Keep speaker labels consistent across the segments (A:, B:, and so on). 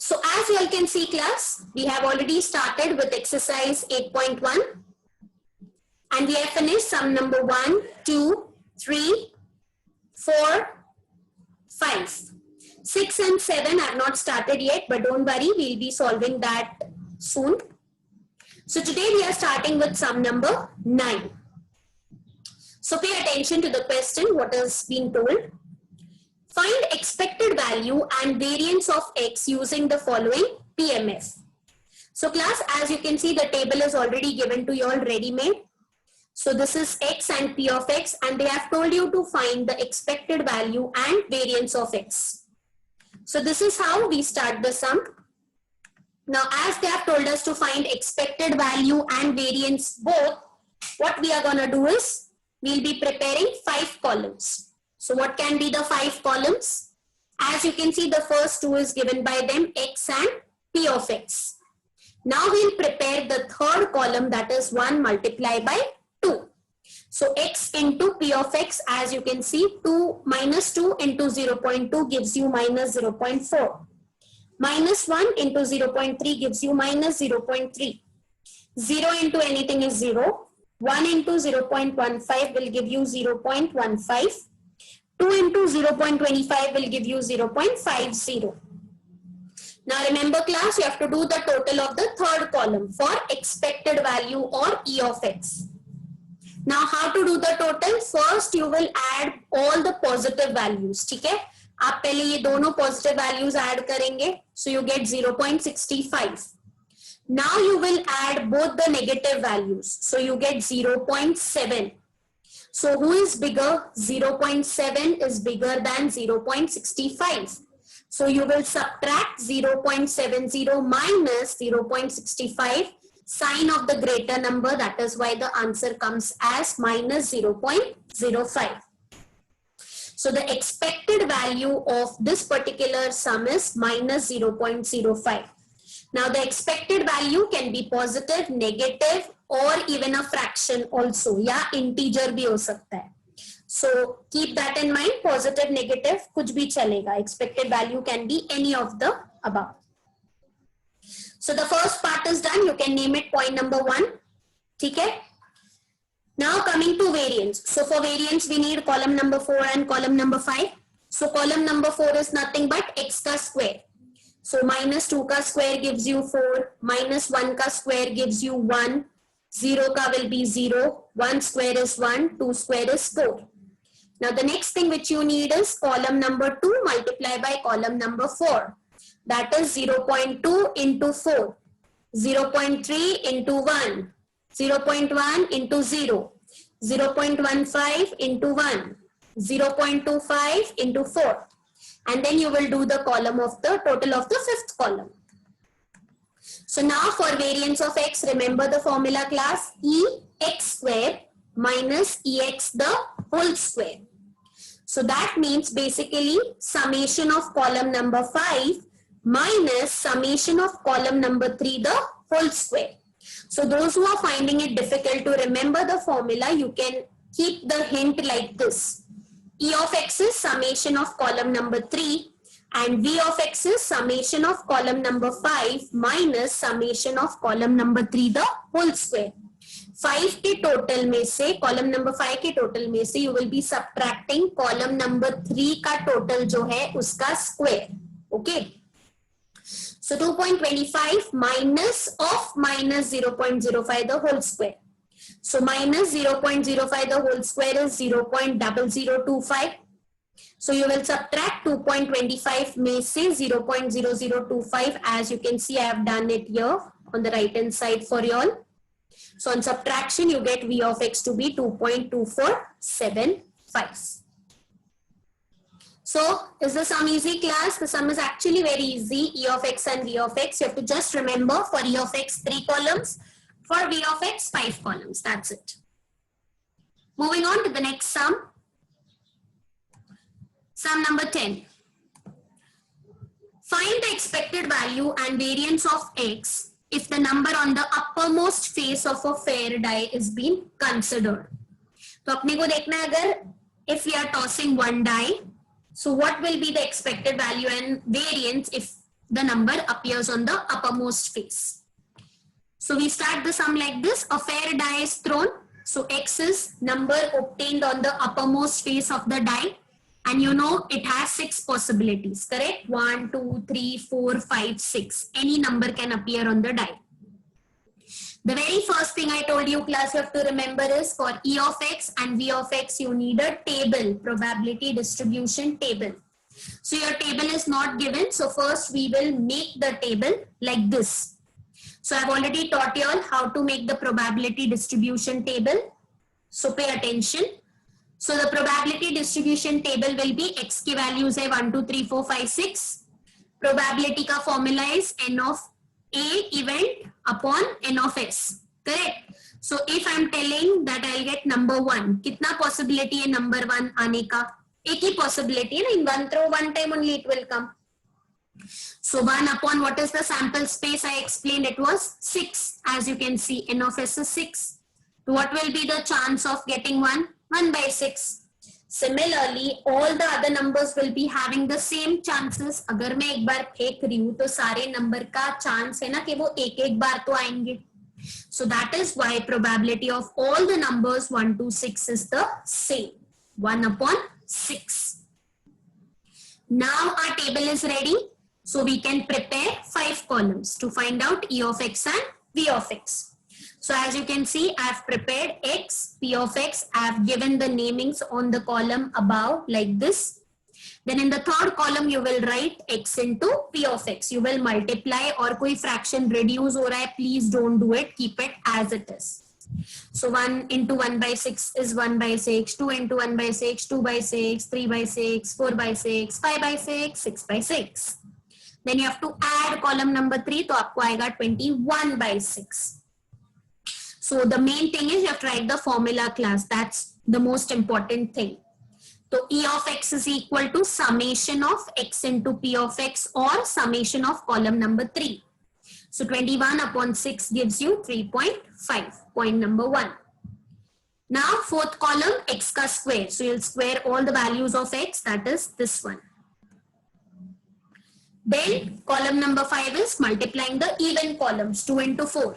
A: So as you all can see class, we have already started with exercise 8.1 and we have finished sum number 1, 2, 3, 4, 5. 6 and 7 are not started yet, but don't worry, we'll be solving that soon. So today we are starting with sum number 9. So pay attention to the question, what is being told. Find expected value and variance of x using the following PMF. So class, as you can see, the table is already given to you all ready-made. So this is x and p of x, and they have told you to find the expected value and variance of x. So this is how we start the sum. Now as they have told us to find expected value and variance both, what we are going to do is we'll be preparing 5 columns. So what can be the 5 columns? As you can see, the first 2 is given by them, x and p of x. Now we'll prepare the third column, that is 1 multiplied by 2. So x into p of x, as you can see, 2 minus 2 into 0.2 gives you minus 0.4. Minus 1 into 0.3 gives you minus 0.3. 0 into anything is 0. 1 into 0.15 will give you 0.15. 2 into 0.25 will give you 0.50. Now remember class, you have to do the total of the third column for expected value or E of x. Now how to do the total? First you will add all the positive values. ठीक है? आप पहले ये दोनों positive values add करेंगे. So you get 0.65. Now you will add both the negative values. So you get 0.7. So who is bigger? 0.7 is bigger than 0.65. So you will subtract 0.70 minus 0.65, sign of the greater number. That is why the answer comes as minus 0.05. So the expected value of this particular sum is minus 0.05. Now the expected value can be positive, negative, or even a fraction also, या integer भी हो सकता है. So keep that in mind, positive, negative, कुछ भी चलेगा. Expected value can be any of the above. So the first part is done. You can name it point number 1. ठीक है? Now coming to variance. So for variance we need column number 4 and column number 5. So column number 4 is nothing but x का square. So minus 2 का square gives you 4, minus 1 का square gives you 1, 0 का will be 0, 1 square is 1, 2 square is 4. Now the next thing which you need is column number 2 multiplied by column number 4. That is 0.2 into 4, 0.3 into 1, 0.1 into 0, 0.15 into 1, 0.25 into 4. And then you will do the column of the total of the 5th column. So now for variance of x, remember the formula class, ex square minus ex the whole square. So that means basically summation of column number 5 minus summation of column number 3 the whole square. So those who are finding it difficult to remember the formula, you can keep the hint like this. E of x is summation of column number 3 and V of x is summation of column number 5 minus summation of column number 3 the whole square. 5 के total में से, column number 5 के total में से you will be subtracting column number 3 का total जो है उसका square. Okay. So 2.25 minus of minus 0.05 the whole square. So minus 0.05 the whole square is 0.0025. So you will subtract 2.25 में से 0.0025. As you can see, I have done it here on the right hand side for you all. So on subtraction, you get V of x to be 2.2475. So is the sum easy class? The sum is actually very easy. E of x and V of x. You have to just remember for E of x 3 columns. For V of x, 5 columns. That's it. Moving on to the next sum. Sum number 10. Find the expected value and variance of x if the number on the uppermost face of a fair die is being considered. तो अपने को देखना है अगर if we are tossing one die, so what will be the expected value and variance if the number appears on the uppermost face. So we start the sum like this. A fair die is thrown. So X is number obtained on the uppermost face of the die. And you know it has 6 possibilities, correct? 1, 2, 3, 4, 5, 6. Any number can appear on the die. The very first thing I told you class you have to remember is for E of X and V of X you need a table, probability distribution table. So your table is not given. So first we will make the table like this. So I've already taught you all how to make the probability distribution table. So pay attention. So the probability distribution table will be X की values है 1, 2, 3, 4, 5, 6. Probability का formula is N of A event upon N of S. Correct? So if I'm telling that I'll get number 1, कितना possibility है number 1 आने का? एक ही possibility है ना, in one throw, one time only it will come. So 1 upon what is the sample space? I explained it was 6. As you can see, N of S is 6. So what will be the chance of getting 1? 1 by 6. Similarly, all the other numbers will be having the same chances. अगर मैं एक बार फेंक रही हूँ तो सारे number का chance है ना कि वो एक एक बार तो आएंगे. So that is why probability of all the numbers 1 to 6 is the same. 1 upon 6. Now our table is ready. So we can prepare 5 columns to find out E of X and V of X. So as you can see, I have prepared X, P of X. I have given the namings on the column above like this. Then in the third column, you will write X into P of X. You will multiply or कोई fraction reduce हो रहा है, please don't do it. Keep it as it is. So 1 into 1 by 6 is 1 by 6. 2 into 1 by 6, 2 by 6, 3 by 6, 4 by 6, 5 by 6, 6 by 6. Then you have to add column number 3. तो आपको आएगा 21 by 6. So the main thing is you have to write the formula class. That's the most important thing. So E of X is equal to summation of X into P of X or summation of column number 3. So 21 upon 6 gives you 3.5. Point number 1. Now fourth column X ka square. So you'll square all the values of X. That is this one. Then column number 5 is multiplying the even columns 2 into 4.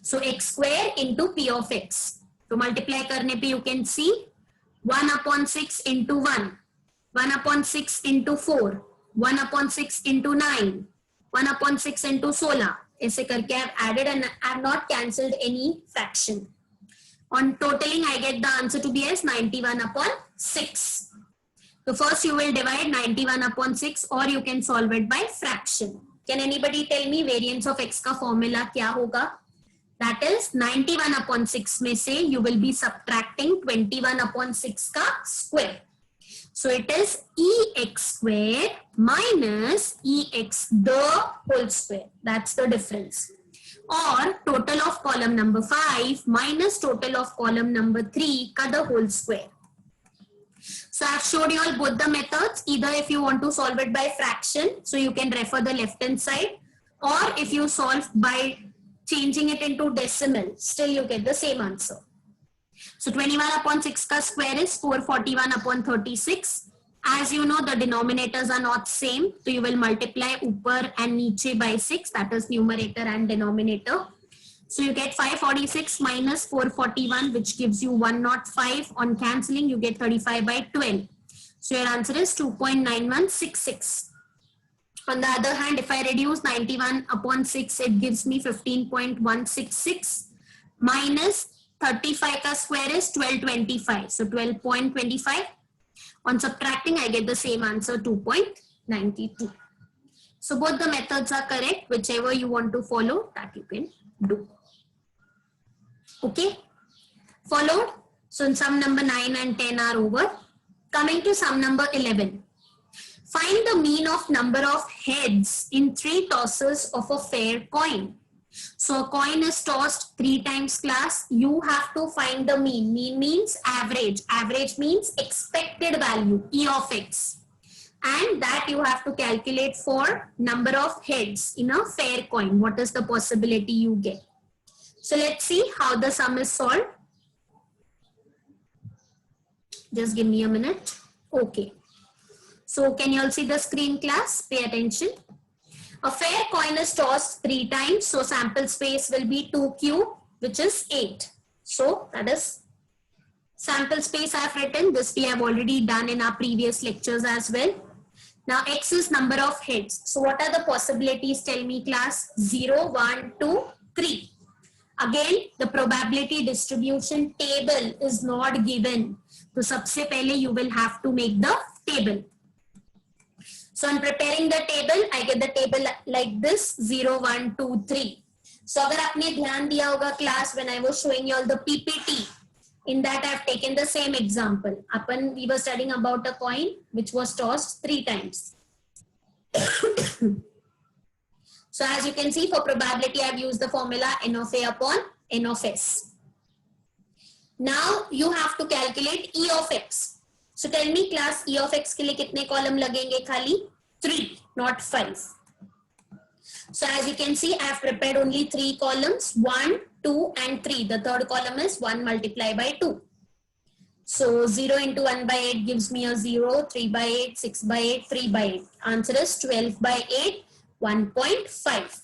A: So X square into P of X. So multiply करने पे you can see 1 upon 6 into 1, 1 upon 6 into 4, 1 upon 6 into 9, 1 upon 6 into 16. ऐसे करके I have added and I have not cancelled any fraction. On totaling, I get the answer to be as 91 upon 6. So first you will divide 91 upon 6 or you can solve it by fraction. Can anybody tell me variance of X का formula क्या होगा? That is 91 upon 6 में से you will be subtracting 21 upon 6 का square. So it is EX square minus EX the whole square. That's the difference. Or total of column number 5 minus total of column number 3 ka the whole square. So I've showed you all both the methods. Either if you want to solve it by fraction, so you can refer the left hand side, or if you solve by changing it into decimal, still you get the same answer. So 21 upon 6 ka square is 441 upon 36. As you know, the denominators are not same. So you will multiply upar and niche by 6. That is numerator and denominator. So you get 546 minus 441, which gives you 105. On cancelling, you get 35 by 12. So your answer is 2.9166. On the other hand, if I reduce 91 upon 6, it gives me 15.166 minus 35 ka square is 1225. So 12.25. On subtracting, I get the same answer, 2.92. So both the methods are correct. Whichever you want to follow, that you can do. Okay? Followed? So sum number 9 and 10 are over. Coming to sum number 11. Find the mean of number of heads in 3 tosses of a fair coin. So a coin is tossed 3 times class. You have to find the mean. Mean means average. Average means expected value, E of X. And that you have to calculate for number of heads in a fair coin. What is the possibility you get? So let's see how the sum is solved. Just give me a minute. Okay. So can you all see the screen class? Pay attention. A fair coin is tossed 3 times, so sample space will be 2 cube, which is 8. So that is sample space I have written. This we have already done in our previous lectures as well. Now X is number of heads. So what are the possibilities? Tell me class. 0, 1, 2, 3. Again, the probability distribution table is not given. So सबसे पहले you will have to make the table. So I'm preparing the table. I get the table like this 0, 1, 2, 3. So अगर आपने ध्यान दिया होगा class when I was showing you all the PPT, in that I have taken the same example. We were studying about a coin which was tossed 3 times. So as you can see, for probability I have used the formula N of A upon N of S. Now you have to calculate E of X. So tell me class, E of X के लिए कितने column लगेंगे? खाली 3, not 5. So as you can see, I have prepared only 3 columns, 1, 2 and 3. The third column is 1 multiplied by 2. So 0 into 1 by 8 gives me a 0, 3 by 8, 6 by 8, 3 by 8. Answer is 12 by 8, 1.5.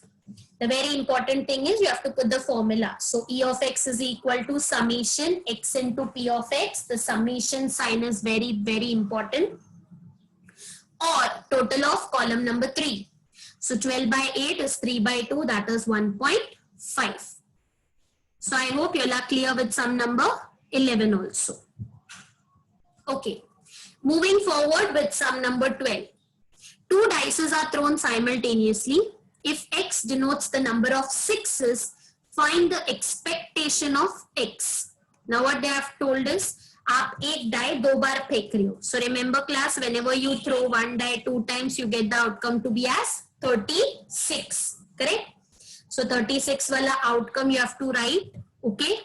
A: The very important thing is you have to put the formula. So E of X is equal to summation X into P of X. The summation sign is very, very important. Or total of column number 3. So 12 by 8 is 3 by 2. That is 1.5. So I hope you are clear with sum number 11 also. Okay. Moving forward with sum number 12. 2 dices are thrown simultaneously. If X denotes the number of 6s, find the expectation of X. Now what they have told is, आप एक die 2 बार फेंक रहे हो. So remember class, whenever you throw one die 2 times, you get the outcome to be as 36. Correct? So 36 wala outcome you have to write. Okay.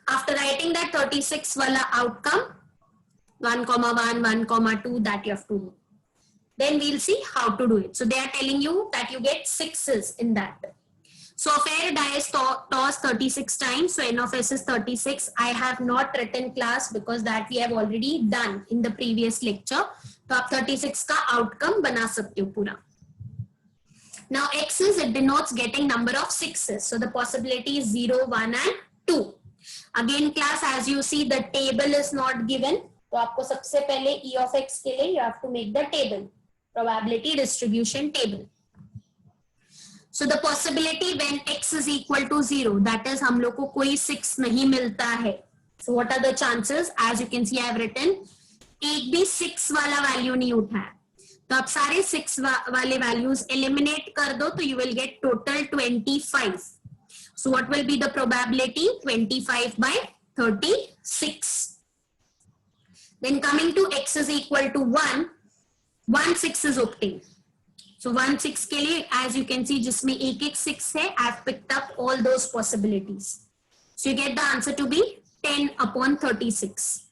A: After writing that 36 wala outcome, 1, 1, 1, 2, that you have to do. Then we'll see how to do it. So they are telling you that you get 6s in that. So a fair die is tossed 36 times. So N of S is 36. I have not written class because that we have already done in the previous lecture. So आप 36 का outcome बना सकते हो पूरा. Now X is, it denotes getting number of 6s. So the possibility is 0, 1 and 2. Again class, as you see, the table is not given. तो आपको सबसे पहले E of X के लिए you have to make the table. Probability distribution table. So the possibility when X is equal to 0, that is हम लोग को कोई 6 नहीं मिलता है. So what are the chances? As you can see, I have written, एक भी 6 वाला value नहीं उठा है. तो आप सारे 6 वाले values eliminate कर दो, तो you will get total 25. So what will be the probability? 25 by 36. Then coming to X is equal to 1, 1 6 is obtained. So 1 6 के लिए, as you can see, जिसमें एक 6 है, I have picked up all those possibilities. So you get the answer to be 10 upon 36.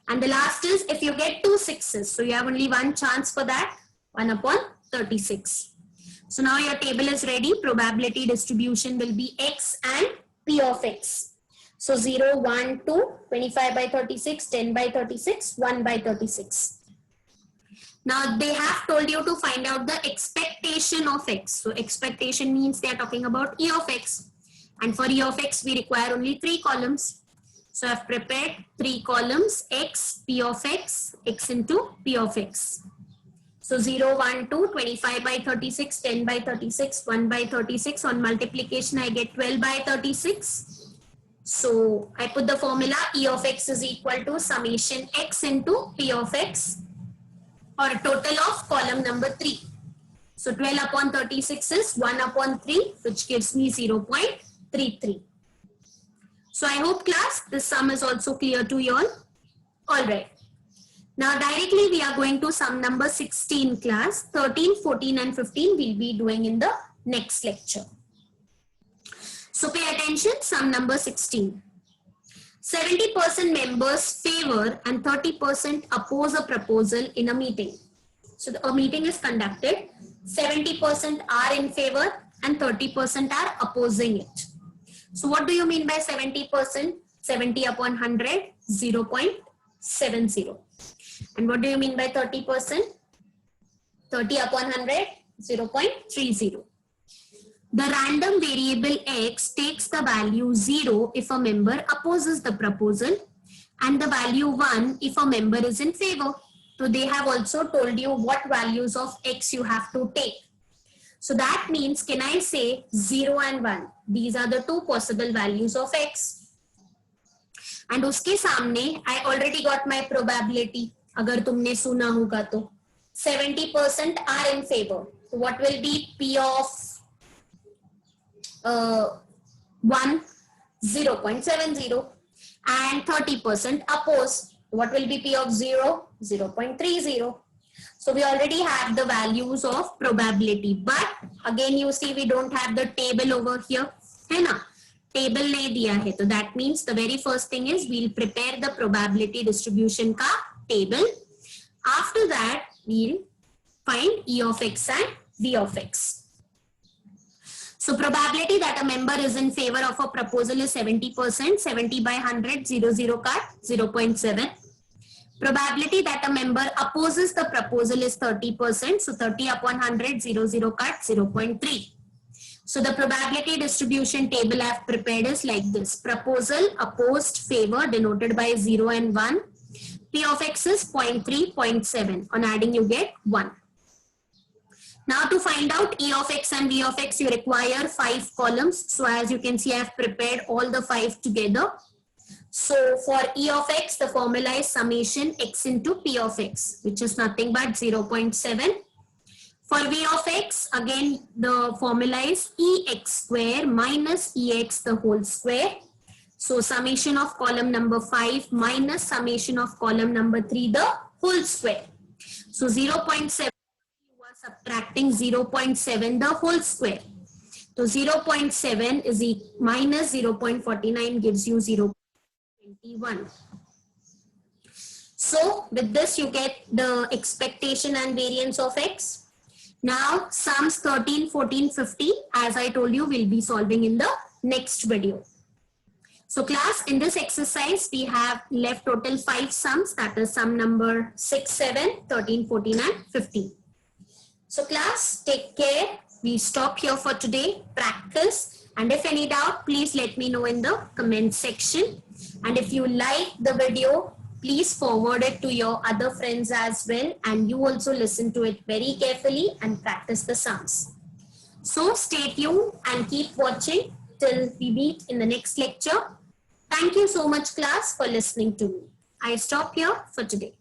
A: And the last is if you get 2 6s, so you have only one chance for that, 1 upon 36. So now your table is ready. Probability distribution will be X and P of X. So 0, 1, 2, 25 by 36, 10 by 36, 1 by 36. Now they have told you to find out the expectation of X. So expectation means they are talking about E of X. And for E of X, we require only 3 columns. So I've prepared 3 columns, X, P of X, X into P of X. So 0, 1, 2, 25 by 36, 10 by 36, 1 by 36. On multiplication, I get 12 by 36. So I put the formula E of X is equal to summation X into P of X, or a total of column number 3. So 12 upon 36 is 1 upon 3, which gives me 0.33. So I hope class, this sum is also clear to you all. Alright. Now directly we are going to sum number 16 class. 13, 14 and 15 we'll be doing in the next lecture. So pay attention, sum number 16. 70% members favor and 30% oppose a proposal in a meeting. So a meeting is conducted. 70% are in favor and 30% are opposing it. So what do you mean by 70%? 70 upon 100, 0.70. And what do you mean by 30%? 30 upon 100, 0.30. The random variable x takes the value 0 if a member opposes the proposal and the value 1 if a member is in favor. So they have also told you what values of x you have to take. So that means, can I say 0 and 1? These are the two possible values of x. And uske samne, I already got my probability. Agar tumne suna hoga to 70% are in favor. So what will be P of 1? 0.70. And 30% oppose. What will be P of 0? 0.30. So we already have the values of probability, but again you see we don't have the table over here, है ना? Table नहीं दिया है, so that means the very first thing is we'll prepare the probability distribution का table. After that we'll find E of x and V of x. So probability that a member is in favor of a proposal is 70%, 70 by 100, 00 cut 0.7. Probability that a member opposes the proposal is 30%. So 30 upon 100, 00 cut 0.3. So the probability distribution table I have prepared is like this. Proposal, opposed, favor denoted by 0 and 1. P of x is 0.3, 0.7. On adding you get 1. Now to find out E of x and V of x you require 5 columns. So as you can see I have prepared all the 5 together. So for E of x, the formula is summation x into P of x, which is nothing but 0.7. For V of x, again, the formula is EX square minus EX the whole square. So summation of column number 5 minus summation of column number 3 the whole square. So 0.7, you are subtracting 0.7 the whole square. So 0.7 is minus 0.49 gives you 0.21. So with this you get the expectation and variance of x. Now sums 13, 14, 50 as I told you we'll be solving in the next video. So class, in this exercise we have left total 5 sums, that is sum number 6, 7, 13, 14 and 15. So class, take care. We stop here for today. Practice, and if any doubt please let me know in the comment section. And if you like the video, please forward it to your other friends as well, and you also listen to it very carefully and practice the sums. So stay tuned and keep watching till we meet in the next lecture. Thank you so much class for listening to me. I stop here for today.